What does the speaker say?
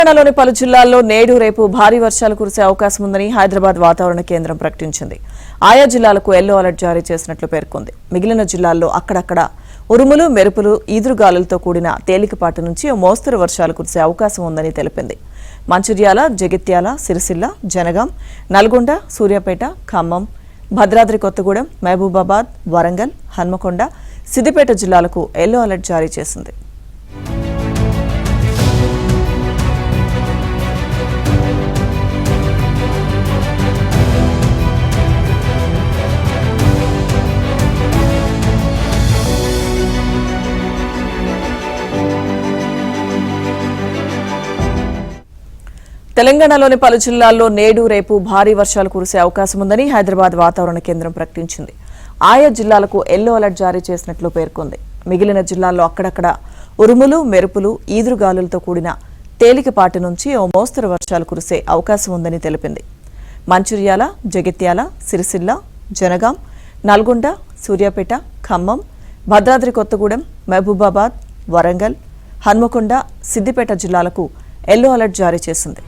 తెలంగాణలోని పలు జిల్లాల్లో నేడు రేపు భారీ వర్షాలు కురిసే అవకాశం ఉందని హైదరాబాద్ వాతావరణ కేంద్రం ప్రకటించింది. ఆయా జిల్లాలకు ఎల్లో అలర్ట్ జారీ చేసినట్లు పేర్కొంది. మిగిలిన జిల్లాల్లో అక్కడక్కడ ఉరుములు, మెరుపులు, ఈదురుగాలులతో కూడిన తేలికపాటి నుంచి మోస్తరు వర్షాలు కురిసే అవకాశం ఉందని తెలిపింది. మంచిర్యాల, జగిత్యాల, సిరిసిల్ల, జనగాం, నల్గొండ, సూర్యాపేట, ఖమ్మం, భద్రాద్రి కొత్తగూడెం, మహబూబాబాద్, వరంగల్, హన్మకొండ, సిద్దిపేట జిల్లాలకు ఎల్లో అలర్ట్ జారీ చేసింది. తెలంగాణలోని పలు జిల్లాల్లో నేడు రేపు భారీ వర్షాలు కురిసే అవకాశం ఉందని హైదరాబాద్ వాతావరణ కేంద్రం ప్రకటించింది. ఆయా జిల్లాలకు ఎల్లో అలర్ట్ జారీ చేసినట్లు పేర్కొంది. మిగిలిన జిల్లాల్లో అక్కడక్కడ ఉరుములు, మెరుపులు, ఈదురుగాలులతో కూడిన తేలికపాటి నుంచి మోస్తరు వర్షాలు కురిసే అవకాశం ఉందని తెలిపింది. మంచిర్యాల, జగిత్యాల, సిరిసిల్ల, జనగాం, నల్గొండ, సూర్యాపేట, ఖమ్మం, భద్రాద్రి కొత్తగూడెం, మహబూబాబాద్, వరంగల్, హన్మకొండ, సిద్దిపేట జిల్లాలకు ఎల్లో అలర్ట్ జారీ చేసింది.